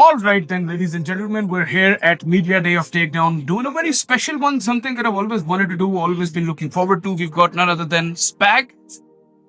All right then, ladies and gentlemen, we're here at Media Day of Takedown, doing a very special one, something that I've always wanted to do, always been looking forward to. We've got none other than Spag.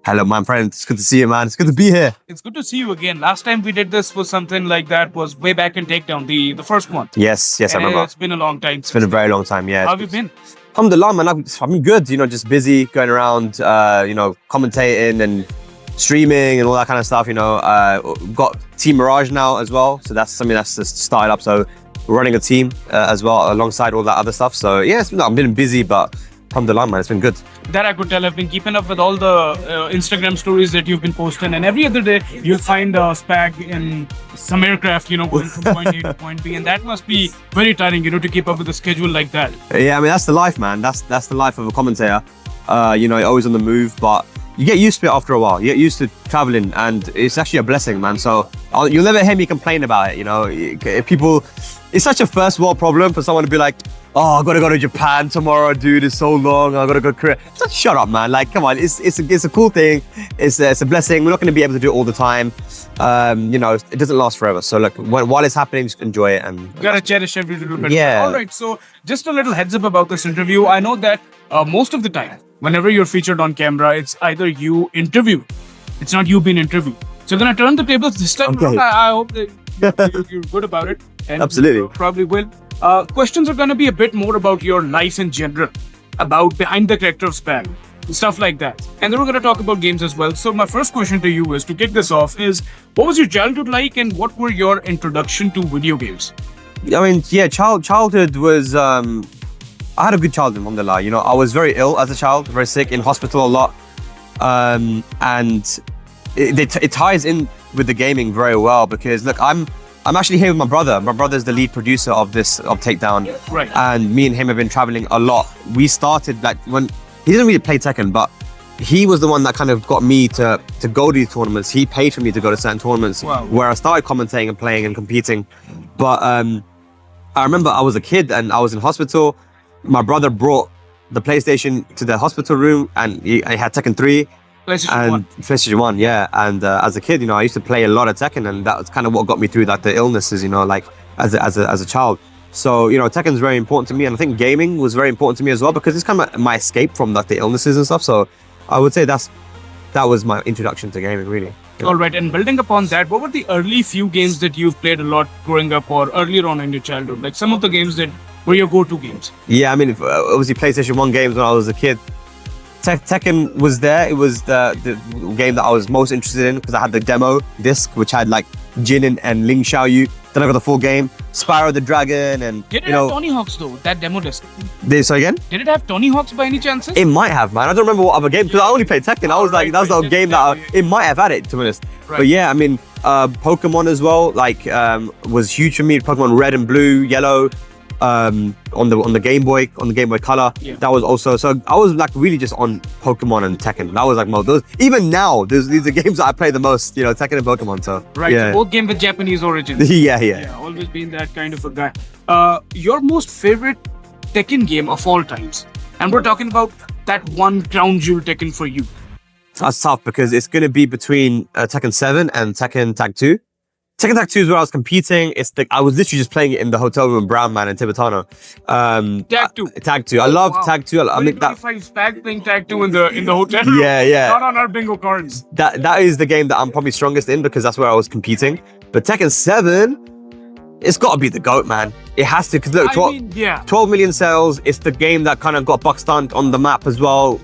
Hello, my friend. It's good to see you, man. It's good to be here. It's good to see you again. Last time we did this was something like that, was way back in Takedown, the first one. Yes, I remember. It's been a long time. It's been a very long time, yeah. How have you been? Alhamdulillah, man. I've been good, just busy, going around, commentating and streaming and all that kind of stuff, Got Team Mirage now as well. So that's something that's just started up. So we're running a team as well alongside all that other stuff. So yeah, I've been busy, but alhamdulillah, man, it's been good. That I could tell. I've been keeping up with all the Instagram stories that you've been posting, and every other day you'll find Spag in some aircraft, going from point A to point B, and that must be very tiring, to keep up with a schedule like that. Yeah, I mean, that's the life, man. That's the life of a commentator. You're always on the move, but you get used to it after a while. You get used to traveling, and it's actually a blessing, man. So you'll never hear me complain about it. People, it's such a first world problem for someone to be like, oh, I gotta go to Japan tomorrow, dude. It's so long. I gotta go to Korea. Just shut up, man. Like, come on. It's a cool thing. It's a blessing. We're not gonna be able to do it all the time. It doesn't last forever. So look, while it's happening, just enjoy it and gotta cherish every little bit. Yeah. All right. So just a little heads up about this interview. I know that most of the time, whenever you're featured on camera, it's either you interview. It's not you being interviewed. So I'm gonna turn the tables this time. Okay. I hope that you're good about it. And absolutely. You probably will. Questions are going to be a bit more about your life in general, about behind the character of Spag, stuff like that. And then we're going to talk about games as well. So my first question to you is, to kick this off, is what was your childhood like and what were your introduction to video games? I mean, yeah, childhood was, I had a good childhood, alhamdulillah. I was very ill as a child, very sick, in hospital a lot. And it ties in with the gaming very well because, look, I'm actually here with my brother. My brother's the lead producer of Takedown. Right. And me and him have been traveling a lot. We started when he didn't really play Tekken, but he was the one that kind of got me to go to these tournaments. He paid for me to go to certain tournaments. Wow. Where I started commentating and playing and competing. But I remember I was a kid and I was in hospital. My brother brought the PlayStation to the hospital room and he had Tekken 3. PlayStation 1, yeah. And as a kid, I used to play a lot of Tekken, and that was kind of what got me through the illnesses, as a child. So, Tekken's very important to me, and I think gaming was very important to me as well because it's kind of my escape from the illnesses and stuff. So I would say that was my introduction to gaming, really. All right, and building upon that, what were the early few games that you've played a lot growing up or earlier on in your childhood? Like some of the games that were your go-to games? Yeah, I mean, obviously PlayStation 1 games when I was a kid. Tekken was there. It was the game that I was most interested in because I had the demo disc, which had like Jin and Ling Xiaoyu. Then I got the full game, Spyro the Dragon, and did it have Tony Hawk's though? That demo disc. So again? Did it have Tony Hawk's by any chances? It might have, man. I don't remember what other game because I only played Tekken. I was like, that's the game that it might have had it, to be honest. Right. But yeah, I mean, Pokemon as well. Was huge for me. Pokemon Red and Blue, Yellow. On the Game Boy Color, yeah. That was also, so I was like really just on Pokemon and Tekken. That was like those. Even now, these are games that I play the most. Tekken and Pokemon. So right, yeah. So both games with Japanese origins. yeah. Always been that kind of a guy. Your most favorite Tekken game of all times, and we're talking about that one crown jewel Tekken for you. That's tough because it's going to be between Tekken 7 and Tekken Tag 2. Tekken Tag 2 is where I was competing. I was literally just playing it in the hotel room, Brown Man in Tibetano. Tag 2. I love Tag 2. I mean, that Spag playing Tag 2 in the hotel. Yeah. Not on our bingo cards. That is the game that I'm probably strongest in because that's where I was competing. But Tekken 7, it's got to be the GOAT, man. It has to. Because look, 12 million sales. It's the game that kind of got Buckstunt on the map as well.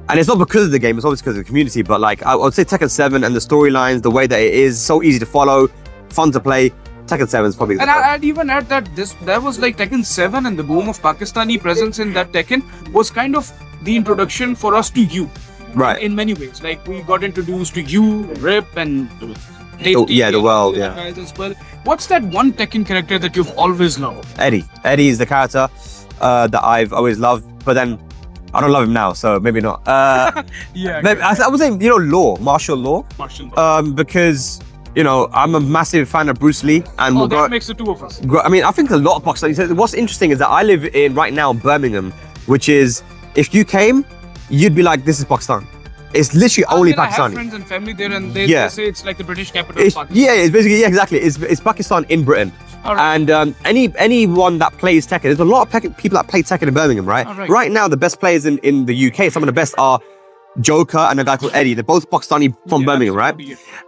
And it's not because of the game, it's always because of the community, but I would say Tekken 7 and the storylines, the way that it is, so easy to follow, fun to play, Tekken 7 is probably the And I'd even add that that was like Tekken 7 and the boom of Pakistani presence in that Tekken was kind of the introduction for us to you. Right. In many ways. Like we got introduced to you, Rip, and the world, yeah. Guys as well. What's that one Tekken character that you've always loved? Eddie. Eddie is the character that I've always loved, but then I don't love him now, so maybe not. Yeah. Maybe, I would say, martial law. Because, I'm a massive fan of Bruce Lee. And that makes the two of us. I mean, I think a lot of boxers. What's interesting is that I live in, right now, Birmingham, which is, if you came, you'd be like, this is Pakistan. It's literally only I have Pakistani. friends and family there, and they say it's like the British capital of It's, Pakistan. yeah, it's basically, yeah, exactly. It's Pakistan in Britain. All right. And anyone that plays Tekken, there's a lot of people that play Tekken in Birmingham, right? All right. Right now, the best players in the UK, some of the best are Joker and a guy called Eddie. They're both Pakistani from Birmingham, right?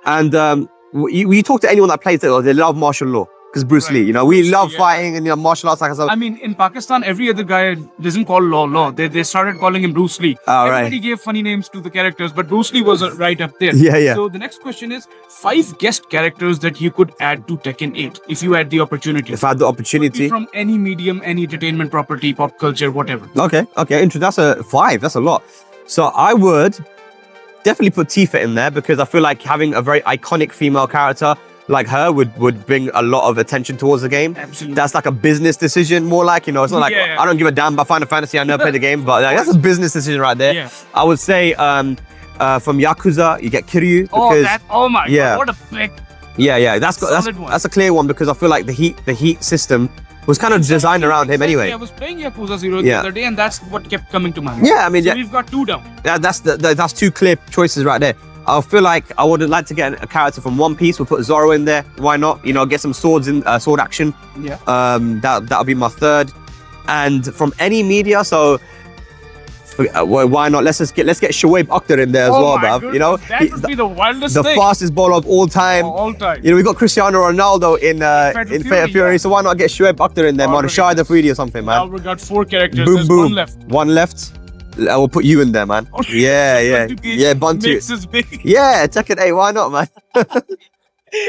And you talk to anyone that plays it, they love martial law. Because Bruce Lee, we love fighting and martial arts. I mean, in Pakistan, every other guy doesn't call law. They started calling him Bruce Lee. Everybody gave funny names to the characters, but Bruce Lee was right up there. Yeah. So the next question is 5 guest characters that you could add to Tekken 8 if you had the opportunity. If I had the opportunity. From any medium, any entertainment property, pop culture, whatever. Okay. That's a 5. That's a lot. So I would definitely put Tifa in there because I feel like having a very iconic female character like her would bring a lot of attention towards the game. Absolutely. That's like a business decision, more like, it's not like, I don't give a damn about Final Fantasy, I never played the game, but like, that's a business decision right there. Yeah. I would say from Yakuza, you get Kiryu. Because, oh my god, what a pick. Yeah, that's a clear one because I feel like the heat system was kind of designed around him anyway. I was playing Yakuza 0 the other day and that's what kept coming to my mind. Yeah, I mean, so we've got 2 down. That's 2 clear choices right there. I feel like I would like to get a character from One Piece. We'll put Zoro in there. Why not? Get some swords in sword action. Yeah. That'll be my 3rd. And from any media, so why not? Let's get Shoaib Akhtar in there as well, bruv. That would be the wildest thing. The fastest bowler of all time. All time. We got Cristiano Ronaldo in Fatal Fury, so why not get Shoaib Akhtar in there, man? Shahid Afridi or something, man. Now we got 4 characters. Boom, There's boom. 1 left. 1 left. I will put you in there, man. Yeah, Buntu. Makes us big. Yeah, Tekken 8, why not, man?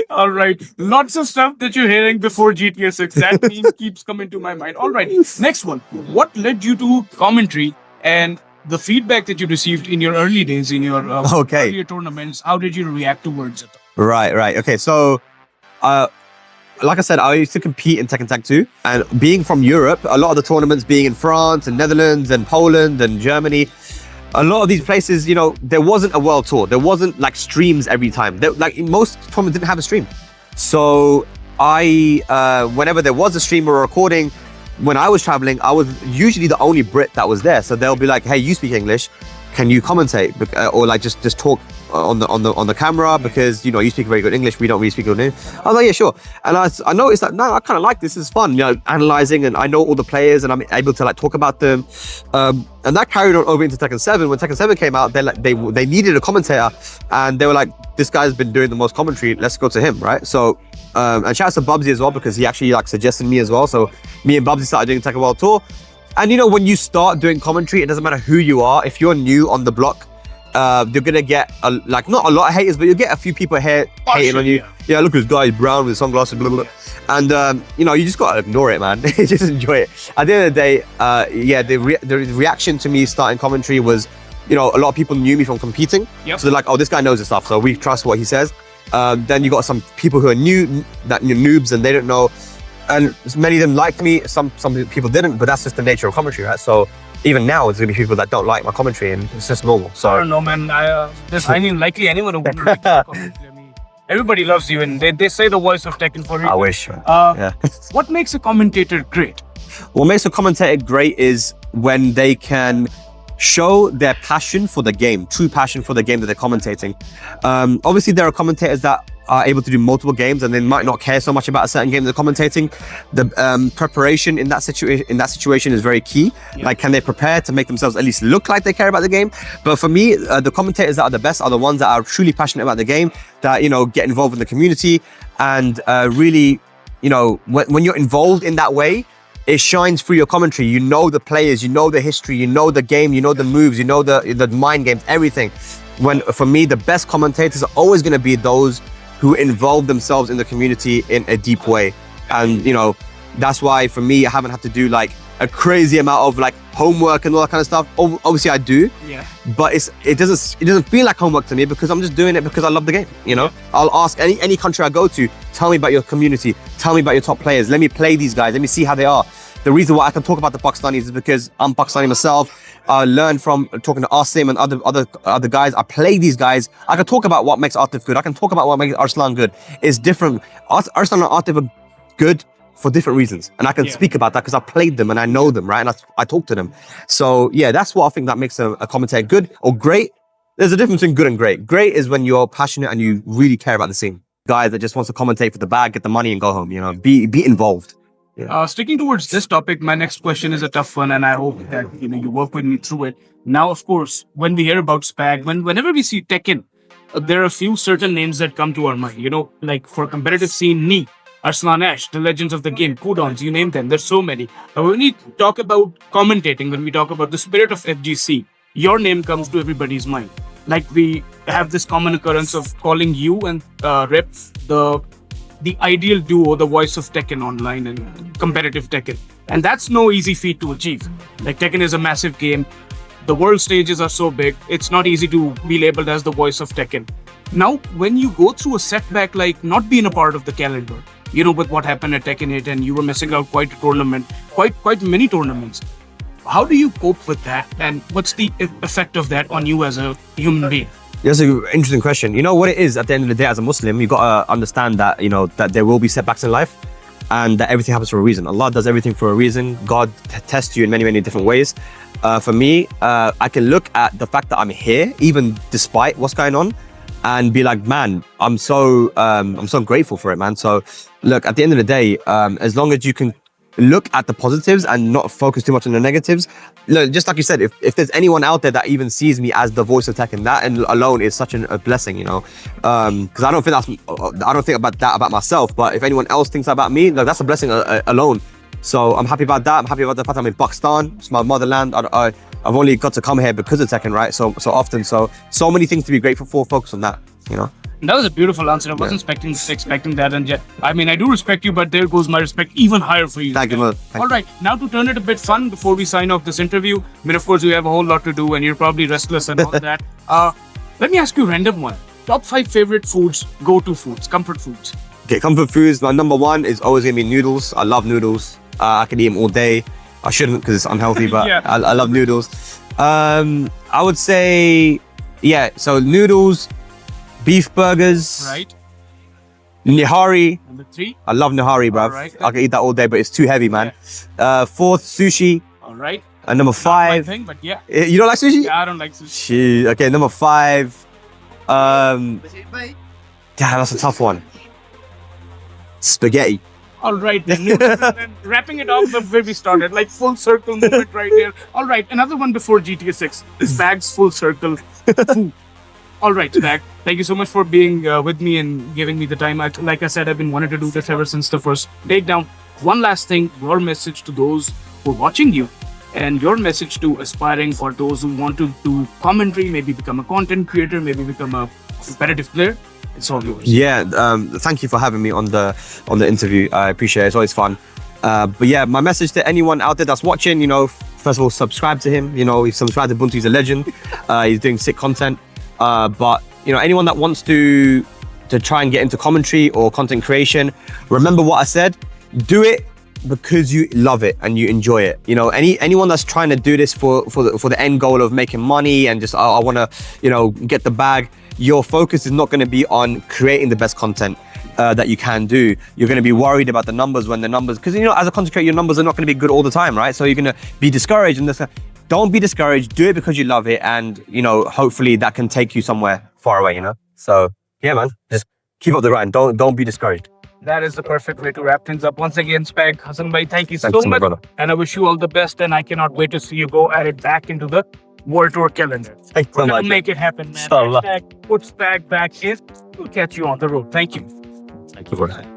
All right. Lots of stuff that you're hearing before GTA 6. That meme keeps coming to my mind. All right. Next one. What led you to commentary and the feedback that you received in your early days, in your earlier tournaments? How did you react towards it? Right. Okay, so like I said, I used to compete in Tekken Tag 2, and being from Europe, a lot of the tournaments being in France and Netherlands and Poland and Germany, a lot of these places, there wasn't a world tour. There wasn't like streams every time. Most tournaments didn't have a stream. So whenever there was a stream or a recording, when I was traveling, I was usually the only Brit that was there. So they'll be like, hey, you speak English, can you commentate? Or like just talk on the camera because you speak very good English, we don't really speak good English. I was like, yeah, sure. And I noticed that I kind of like this is fun, analyzing, and I know all the players and I'm able to like talk about them. And that carried on over into Tekken 7. When Tekken 7 came out, they needed a commentator, and they were like, this guy's been doing the most commentary, let's go to him, right? So and shout out to Bubsy as well because he actually like suggested me as well. So me and Bubsy started doing Tekken World Tour. And when you start doing commentary, it doesn't matter who you are. If you're new on the block, you're gonna get not a lot of haters, but you'll get a few people hating on you. Yeah, look at this guy, he's brown with sunglasses, blah, blah, blah. And you just gotta ignore it, man. Just enjoy it. At the end of the day, the reaction to me starting commentary was, a lot of people knew me from competing. Yep. So they're like, oh, this guy knows his stuff, so we trust what he says. Then you got some people who are new, noobs, and they don't know. And many of them liked me, some people didn't, but that's just the nature of commentary, right? So even now, there's gonna be people that don't like my commentary, and it's just normal. So I don't know, man. There's likely anyone who wouldn't like my commentary. I mean, everybody loves you, and they say the voice of Tekken for you. I wish. What makes a commentator great? What makes a commentator great is when they can show their passion for the game, true passion for the game that they're commentating. Obviously, there are commentators that are able to do multiple games and they might not care so much about a certain game they're commentating. The preparation in that situation is very key. Yeah. Like, can they prepare to make themselves at least look like they care about the game? But for me, the commentators that are the best are the ones that are truly passionate about the game, that get involved in the community, and really, when you're involved in that way, it shines through your commentary. You know the players, you know the history, you know the game, you know the moves, you know the mind games, everything. When for me, the best commentators are always going to be those who involve themselves in the community in a deep way. And that's why for me, I haven't had to do like a crazy amount of like homework and all that kind of stuff. Obviously I do, but it doesn't feel like homework to me because I'm just doing it because I love the game. I'll ask any country I go to, tell me about your community, tell me about your top players, let me play these guys, let me see how they are. The reason why I can talk about the Pakistanis is because I'm Pakistani myself. I learned from talking to Asim and other guys. I play these guys. I can talk about what makes Atif good. I can talk about what makes Arslan good. It's different. Arslan and Atif are good for different reasons, and I can speak about that because I played them and I know them, right? And I talk to them. So yeah, that's what I think that makes a commentator good or great. There's a difference between good and great. Great is when you're passionate and you really care about the scene. Guy that just wants to commentate for the bag, get the money, and go home. You know, be involved. Sticking towards this topic, my next question is a tough one, and I hope that you work with me through it. Now, of course, when we hear about Spag, whenever we see Tekken, there are a few certain names that come to our mind. Like for competitive scene, Ni, Arslan Ash, the legends of the game, Kudons, you name them. There's so many. But when we talk about commentating, when we talk about the spirit of FGC, your name comes to everybody's mind. Like we have this common occurrence of calling you and Rep the ideal duo, the voice of Tekken online and competitive Tekken. And that's no easy feat to achieve. Like Tekken is a massive game. The world stages are so big, it's not easy to be labeled as the voice of Tekken. Now, when you go through a setback like not being a part of the calendar, with what happened at Tekken 8 and you were missing out quite a tournament, quite many tournaments. How do you cope with that? And what's the effect of that on you as a human being? That's an interesting question. You know what it is at the end of the day as a Muslim, you got to understand that, that there will be setbacks in life and that everything happens for a reason. Allah does everything for a reason. God tests you in many, many different ways. For me, I can look at the fact that I'm here, even despite what's going on, and be like, man, I'm so grateful for it, man. So look, at the end of the day, as long as you can look at the positives and not focus too much on the negatives. Look, just like you said, if there's anyone out there that even sees me as the voice of Tekken, that alone is such a blessing, because I don't think about that about myself, but if anyone else thinks about me, like, that's a blessing alone. So I'm happy about that. I'm happy about the fact I'm in Pakistan. It's my motherland. I've only got to come here because of Tekken, right? So often. So many things to be grateful for. Focus on that, That was a beautiful answer. I wasn't expecting that. And I do respect you, but there goes my respect even higher for you. Thank you, man. All right. Now to turn it a bit fun before we sign off this interview. I mean, of course, we have a whole lot to do and you're probably restless and all that. Let me ask you a random one. Top 5 favorite foods, go-to foods, comfort foods. Okay, comfort foods. My number 1 is always going to be noodles. I love noodles. I can eat them all day. I shouldn't because it's unhealthy, but Yeah. I love noodles. I would say, so noodles, beef burgers, Right. nihari. Number 3. I love nihari, bruv. Alright. I can eat that all day, but it's too heavy, man. 4th, sushi. All right. And number Not my 5. thing, but yeah. You don't like sushi? Yeah, I don't like sushi. Shit. Okay, number 5. Damn, that's a tough one. Spaghetti. All right, then. Then wrapping it up where we started, like full circle moment right here. All right, another one before GTA 6. Spag's full circle food. All right, Spag. Thank you so much for being with me and giving me the time. Like I said, I've been wanting to do this ever since the first takedown. One last thing, your message to those who are watching you and your message to aspiring for those who want to do commentary, maybe become a content creator, maybe become a competitive player. It's all yours. Yeah, thank you for having me on the interview. I appreciate it. It's always fun. But yeah, my message to anyone out there that's watching, first of all, subscribe to him. He's subscribed to Buntu. He's a legend. He's doing sick content. But anyone that wants to try and get into commentary or content creation, remember what I said. Do it because you love it and you enjoy it. Anyone that's trying to do this for the end goal of making money and just I want to get the bag. Your focus is not going to be on creating the best content that you can do. You're going to be worried about the numbers because as a content creator, your numbers are not going to be good all the time, right? So you're going to be discouraged and don't be discouraged. Do it because you love it, and hopefully that can take you somewhere far away. So yeah, man, just keep up the grind. Don't be discouraged. That is the perfect way to wrap things up. Once again, Spag, Hassan bhai, thank you so much. Brother. And I wish you all the best. And I cannot wait to see you go at it back into the World Tour calendar. Thanks so We're gonna much. make it happen, man. Inshallah. Hashtag put Spag back in. We'll catch you on the road. Thank you. Thank you, brother.